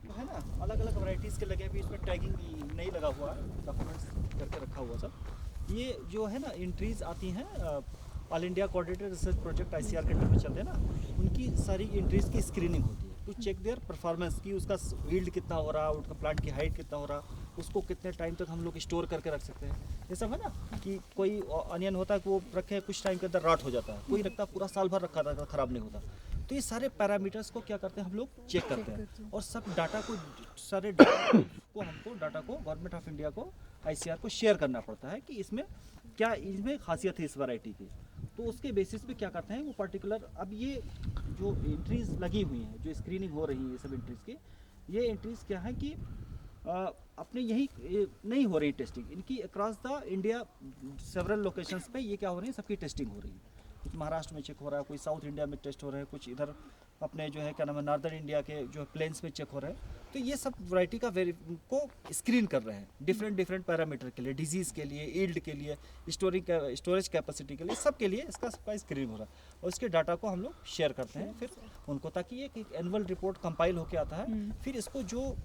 है ना, अलग अलग वैरायटीज़ के लगे अभी इसमें टैगिंग नहीं लगा हुआ है, डॉक्यूमेंट्स करके रखा हुआ सब। ये जो है ना एंट्रीज आती हैं all India coordinated research project ICR के अंडर में चलते हैं ना, उनकी सारी एंट्रीज की स्क्रीनिंग होती है टू चेक देयर परफॉर्मेंस की, उसका यील्ड कितना हो रहा, उसका प्लांट की हाइट कितना हो रहा, उसको कितने टाइम तक हम लोग स्टोर करके रख सकते हैं। ये सब है ना कि कोई अनियन होता है कि वो रखे कुछ टाइम के अंदर राट हो जाता है, कोई रखता पूरा साल भर रखा रहता ख़राब नहीं होता। तो ये सारे पैरामीटर्स को क्या करते हैं हम लोग चेक करते हैं, और सब डाटा को सारे डाटा को हमको डाटा को गवर्नमेंट ऑफ इंडिया को ICR को शेयर करना पड़ता है कि इसमें क्या इसमें खासियत है इस वैरायटी की। तो उसके बेसिस पे क्या करते हैं वो पर्टिकुलर, अब ये जो एंट्रीज लगी हुई हैं, जो स्क्रीनिंग हो रही है ये सब एंट्रीज की, ये एंट्रीज क्या है कि अपने यही नहीं हो रही टेस्टिंग इनकी across the India several locations पे, ये क्या हो रही है सबकी टेस्टिंग हो रही है। कुछ महाराष्ट्र में चेक हो रहा है, कोई साउथ इंडिया में टेस्ट हो रहा है, कुछ इधर अपने जो है क्या नाम है नॉर्दर्न इंडिया के जो प्लेन्स में चेक हो रहा है। तो ये सब वैरायटी का को स्क्रीन कर रहे हैं डिफरेंट पैरामीटर के लिए, डिजीज़ के लिए, ईल्ड के लिए, स्टोरेज कैपेसिटी के लिए, सब के लिए सबका स्क्रीन हो रहा है, और इसके डाटा को हम लोग शेयर करते हैं फिर उनको, ताकि ये एक एनुअल रिपोर्ट कंपाइल होकर आता है। फिर इसको जो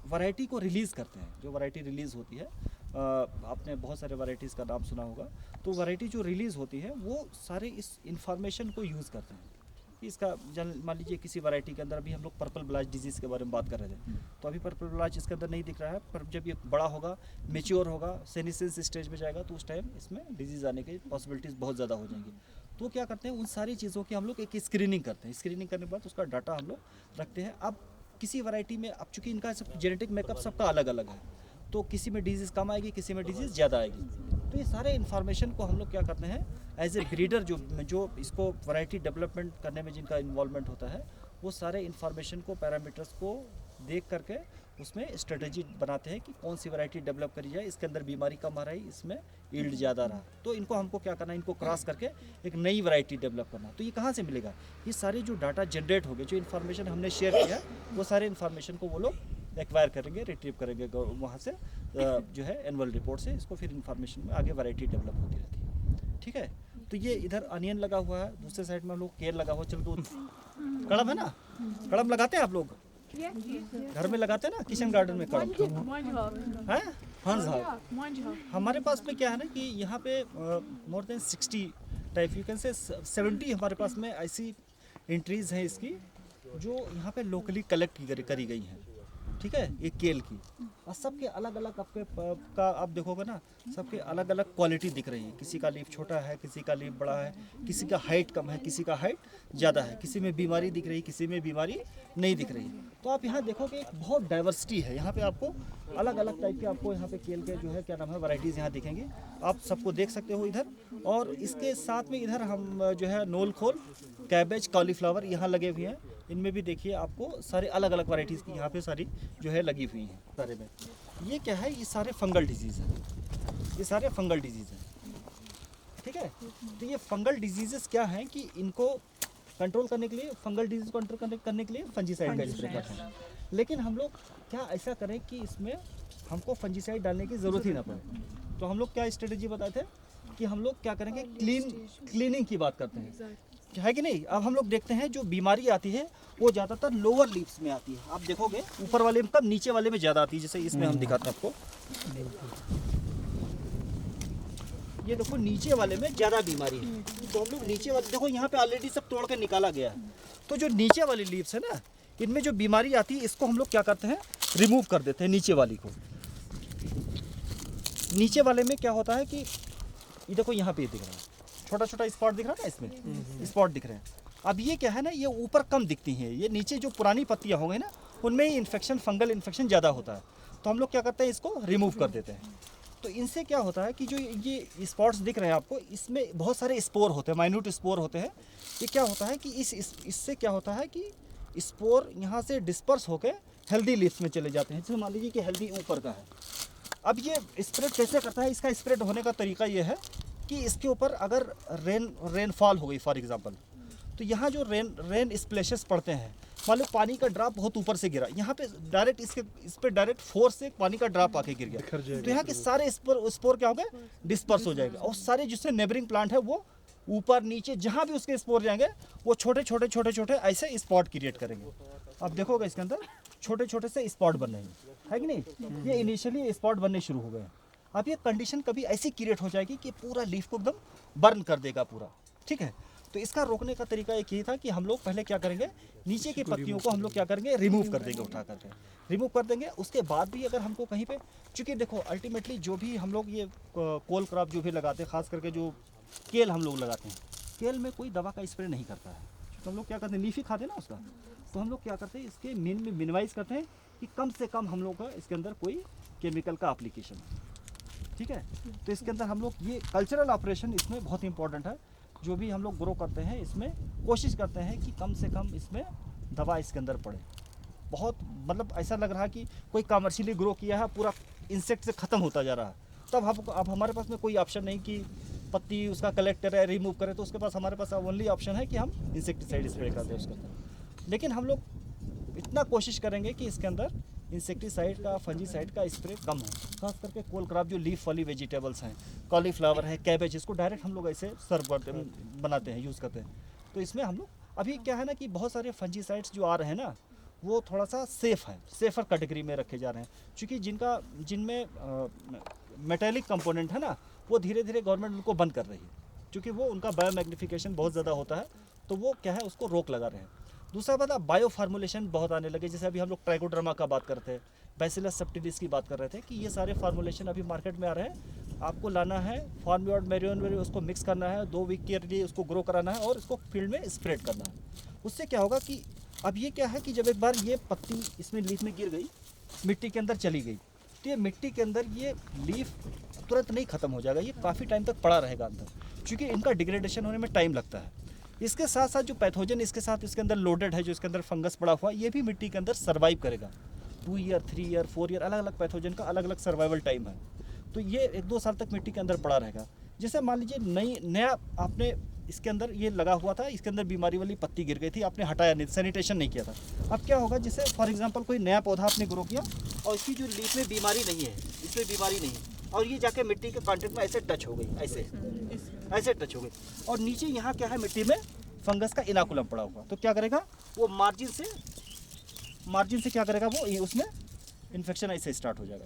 वैरायटी को रिलीज़ करते हैं, जो वैरायटी रिलीज़ होती है, आपने बहुत सारे वैरायटीज़ का नाम सुना होगा, तो वैरायटी जो रिलीज़ होती है वो सारे इस इंफॉर्मेशन को यूज़ करते हैं। इसका मान लीजिए किसी वैरायटी के अंदर अभी हम लोग पर्पल ब्लास्ट डिजीज़ के बारे में बात कर रहे थे, तो अभी पर्पल ब्लास्ट इसके अंदर नहीं दिख रहा है, पर जब ये बड़ा होगा, मेच्योर होगा, सेनिसेंस स्टेज में जाएगा, तो उस टाइम इसमें डिजीज़ आने की पॉसिबिलिटीज़ बहुत ज़्यादा हो जाएंगी। तो क्या करते हैं उन सारी चीज़ों की हम लोग एक स्क्रीनिंग करते हैं, स्क्रीनिंग करने के बाद उसका डाटा हम लोग रखते हैं। अब किसी वैरायटी में, अब चूँकि इनका सब जेनेटिक मेकअप सबका अलग अलग है, तो किसी में डिजीज़ कम आएगी, किसी में डिजीज़ ज़्यादा आएगी। तो ये सारे इन्फॉर्मेशन को हम लोग क्या करते हैं एज ए ब्रीडर, जो इसको वैरायटी डेवलपमेंट करने में जिनका इन्वॉल्वमेंट होता है, वो सारे इन्फॉर्मेशन को, पैरामीटर्स को देख करके उसमें स्ट्रेटजी बनाते हैं कि कौन सी वैरायटी डेवलप करी जाए, इसके अंदर बीमारी कम आ रही, इसमें यील्ड ज़्यादा रहा, तो इनको हमको क्या करना है, इनको क्रॉस करके एक नई वैरायटी डेवलप करना। तो ये कहाँ से मिलेगा, ये सारे जो डाटा जनरेट हो गए, जो इन्फॉर्मेशन हमने शेयर किया, वो सारे इन्फॉर्मेशन को वो लोग एक्वायर करेंगे, रिट्रीव करेंगे वहाँ से जो है एनुअल रिपोर्ट से, इसको फिर इन्फॉर्मेशन में आगे वैरायटी डेवलप होती रहती है। ठीक है, तो ये इधर अनियन लगा हुआ है, दूसरे साइड में हम लोग केल लगा हुआ, चल दूध कड़म है ना, कड़म लगाते हैं आप लोग घर में, लगाते हैं ना किचन गार्डन में कड़म है, हमारे पास में क्या है ना कि यहाँ पे more than 60 type, you can say 70 हमारे पास में ऐसी एंट्रीज हैं इसकी जो यहाँ पे लोकली कलेक्ट करी गई हैं। ठीक है, ये केल की, और सबके अलग अलग आपके का आप देखोगे ना, सबके अलग अलग क्वालिटी दिख रही है, किसी का लीफ छोटा है, किसी का लीफ बड़ा है, किसी का हाइट कम है, किसी का हाइट ज़्यादा है, किसी में बीमारी दिख रही है, किसी में बीमारी नहीं दिख रही है। तो आप यहाँ देखोगे एक बहुत डाइवर्सिटी है, यहाँ पे आपको अलग अलग टाइप के आपको यहाँ पे केल के जो है क्या नाम है वैरायटीज़ यहाँ दिखेंगी, आप सबको देख सकते हो इधर। और इसके साथ में इधर हम जो है नोल खोल, कैबेज, कॉलीफ्लावर यहाँ लगे हुए हैं, इनमें भी देखिए आपको सारे अलग अलग वैरायटीज़ की यहाँ पे सारी जो है लगी हुई हैं सारे में। ये क्या है, ये सारे फंगल डिजीज़ हैं, ये सारे फंगल डिजीज़ हैं। ठीक है, तो ये फंगल डिजीज़ेस क्या हैं कि इनको कंट्रोल करने के लिए, फंगल डिजीज़ को कंट्रोल करने के लिए फंजीसाइड का स्प्रे करते हैं। लेकिन हम लोग क्या ऐसा करें कि इसमें हमको फंजीसाइड डालने की ज़रूरत ही ना पड़े, तो हम लोग क्या स्ट्रेटजी बताए थे कि हम लोग क्या करेंगे, क्लीनिंग की बात करते हैं, है कि नहीं। अब हम लोग देखते हैं जो बीमारी आती है वो ज़्यादातर लोअर लीव्स में आती है, आप देखोगे ऊपर वाले में कम, नीचे वाले में ज़्यादा आती है। जैसे इसमें हम दिखाते हैं आपको, ये देखो नीचे वाले में ज़्यादा बीमारी है, तो हम लोग नीचे वाले देखो यहाँ पे ऑलरेडी सब तोड़ के निकाला गया है, तो जो नीचे वाली लीव्स है ना, इनमें जो बीमारी आती है इसको हम लोग क्या करते हैं, रिमूव कर देते हैं नीचे वाली को। नीचे वाले में क्या होता है कि ये देखो यहाँ पे दिख रहा है, छोटा छोटा स्पॉट दिख रहा है ना, इसमें स्पॉट दिख रहे हैं। अब ये क्या है ना, ये ऊपर कम दिखती हैं, ये नीचे जो पुरानी पत्तियां होंगी ना, उनमें ही इन्फेक्शन, फंगल इन्फेक्शन ज़्यादा होता है, तो हम लोग क्या करते हैं, इसको रिमूव कर देते हैं। तो इनसे क्या होता है कि जो ये स्पॉट्स दिख रहे हैं आपको, इसमें बहुत सारे स्पोर होते हैं, माइन्यूट स्पोर होते हैं। ये क्या होता है कि इससे क्या होता है कि स्पोर यहाँ से डिस्पर्स होकर हेल्दी लीव्स में चले जाते हैं। जैसे मान लीजिए कि हेल्दी ऊपर का है, अब ये स्प्रेड कैसे करता है, इसका स्प्रेड होने का तरीका ये है कि इसके ऊपर अगर रेनफॉल हो गई फॉर एग्जांपल, तो यहाँ जो रेन स्प्लैशेस पड़ते हैं, मान लो पानी का ड्रॉप बहुत ऊपर से गिरा, यहाँ पे डायरेक्ट इस पे डायरेक्ट फोर्स से पानी का ड्रॉप आके गिर गया, तो यहाँ के सारे स्पोर क्या हो गए, डिस्पर्स हो जाएगा, और सारे जिससे नेबरिंग प्लांट है वो ऊपर नीचे जहाँ भी उसके स्पोर जाएंगे वो छोटे छोटे छोटे छोटे ऐसे स्पॉट क्रिएट करेंगे। अब देखोगे इसके अंदर छोटे छोटे से स्पॉट बन रहे हैं, है कि नहीं? ये इनिशियली स्पॉट बनने शुरू हो गए। अब ये कंडीशन कभी ऐसी क्रिएट हो जाएगी कि पूरा लीफ को एकदम बर्न कर देगा पूरा, ठीक है? तो इसका रोकने का तरीका एक ये था कि हम लोग पहले क्या करेंगे, नीचे की पत्तियों को हम लोग क्या करेंगे, रिमूव कर देंगे, उठा करके रिमूव कर देंगे। उसके बाद भी अगर हमको कहीं पे, चूँकि देखो अल्टीमेटली जो भी हम लोग ये कोल क्रॉप जो भी लगाते हैं, खास करके जो केल हम लोग लगाते हैं, केल में कोई दवा का स्प्रे नहीं करता है। तो हम लोग क्या करते हैं, लीफ ही खाते हैं ना उसका, तो हम लोग क्या करते हैं, इसके मिनिमाइज़ करते हैं कि कम से कम हम लोग का इसके अंदर कोई केमिकल का एप्लीकेशन है, ठीक है? तो इसके अंदर हम लोग ये कल्चरल ऑपरेशन इसमें बहुत इंपॉर्टेंट है। जो भी हम लोग ग्रो करते हैं इसमें कोशिश करते हैं कि कम से कम इसमें दवा इसके अंदर पड़े। बहुत मतलब ऐसा लग रहा है कि कोई कमर्शियली ग्रो किया है, पूरा इंसेक्ट से ख़त्म होता जा रहा है, तब अब हमारे पास में कोई ऑप्शन नहीं कि पत्ती उसका कलेक्ट करे, रिमूव करे, तो उसके पास हमारे पास ओनली ऑप्शन है कि हम इंसेक्टिसाइड स्प्रे कर दें उसके अंदर। लेकिन हम लोग इतना कोशिश करेंगे कि इसके अंदर इंसेक्टिसाइड का, फंजीसाइड का स्प्रे कम हो, खास करके कोल क्रॉप जो लीफ वाली वेजिटेबल्स हैं, कॉलीफ्लावर है, कैबेज, इसको डायरेक्ट हम लोग ऐसे सर्व करते हैं, बनाते हैं, यूज़ करते हैं। तो इसमें हम लोग अभी क्या है ना कि बहुत सारे फंजीसाइड्स जो आ रहे हैं ना, वो थोड़ा सा सेफ़ है, सेफ़र कैटेगरी में रखे जा रहे हैं, क्योंकि जिनमें मेटेलिक कंपोनेंट है ना, वो धीरे धीरे गवर्नमेंट उनको बंद कर रही है, क्योंकि वो उनका बायोमैग्निफिकेशन बहुत ज़्यादा होता है, तो वो क्या है, उसको रोक लगा रहे हैं। दूसरा बात, अब बायो फार्मूलेशन बहुत आने लगे, जैसे अभी हम लोग ट्राइकोडर्मा का बात करते हैं, बैसिलस सब्टिलिस की बात कर रहे थे कि ये सारे फार्मूलेशन अभी मार्केट में आ रहे हैं। आपको लाना है फार्मयार्ड मैरियन में, उसको मिक्स करना है, 2 वीक के लिए उसको ग्रो कराना है और इसको फील्ड में स्प्रेड करना है। उससे क्या होगा कि अब ये क्या है कि जब एक बार ये पत्ती इसमें लीफ में गिर गई, मिट्टी के अंदर चली गई, तो ये मिट्टी के अंदर ये लीफ तुरंत नहीं ख़त्म हो जाएगा, ये काफ़ी टाइम तक पड़ा रहेगा अंदर, क्योंकि इनका डिग्रेडेशन होने में टाइम लगता है। इसके साथ साथ जो पैथोजन इसके साथ इसके अंदर लोडेड है, जो इसके अंदर फंगस पड़ा हुआ, ये भी मिट्टी के अंदर सर्वाइव करेगा। 2 ईयर, 3 ईयर, 4 ईयर, अलग अलग पैथोजन का अलग अलग सर्वाइवल टाइम है। तो ये 1-2 साल तक मिट्टी के अंदर पड़ा रहेगा। जैसे मान लीजिए नया आपने इसके अंदर ये लगा हुआ था, इसके अंदर बीमारी वाली पत्ती गिर गई थी, आपने हटाया नहीं, सैनिटेशन नहीं किया था। अब क्या होगा, जैसे फॉर एग्जांपल कोई नया पौधा आपने ग्रो किया और इसकी जो लीफ में बीमारी नहीं है, इसमें बीमारी नहीं है, और ये जाके मिट्टी के कंटेंट में ऐसे टच हो गई, ऐसे टच हो गई, और नीचे यहाँ क्या है, मिट्टी में फंगस का इनाकुलम पड़ा हुआ, तो क्या करेगा वो, मार्जिन से क्या करेगा वो, उसमें इन्फेक्शन ऐसे स्टार्ट हो जाएगा,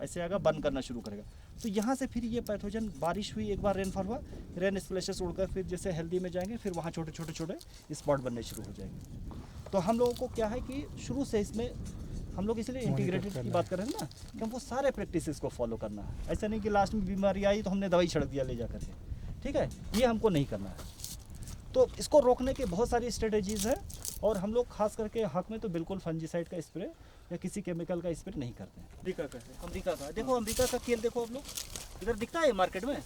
ऐसे आएगा, बर्न करना शुरू करेगा। तो यहाँ से फिर ये पैथोजन, बारिश हुई, एक बार रेनफॉल हुआ, रेन स्प्लैशेस उड़कर फिर जैसे हेल्दी में जाएंगे, फिर वहाँ छोटे छोटे स्पॉट बनने शुरू हो जाएंगे। तो हम लोगों को क्या है कि शुरू से इसमें हम लोग इसलिए इंटीग्रेटेड की बात कर रहे हैं ना, कि हमको सारे प्रैक्टिसेस को फॉलो करना है। ऐसा नहीं कि लास्ट में बीमारी आई तो हमने दवाई छिड़क दिया ले जा करके, ठीक है, ये हमको नहीं करना है। तो इसको रोकने के बहुत सारी स्ट्रेटजीज़ हैं, और हम लोग खास करके हक में तो बिल्कुल फंजीसाइड का स्प्रे या किसी केमिकल का स्प्रे नहीं करते हैं। अमेरिका का देखो, अमेरिका का केल देखो आप लोग, इधर दिखता है मार्केट में,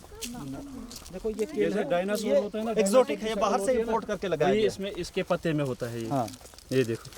देखो ये केल है, डायनासोर होता है ना, एक्सोटिक है, ये बाहर से इंपोर्ट करके लगाया ये इसमें इसके पत्ते में होता है ये। हाँ, ये देखो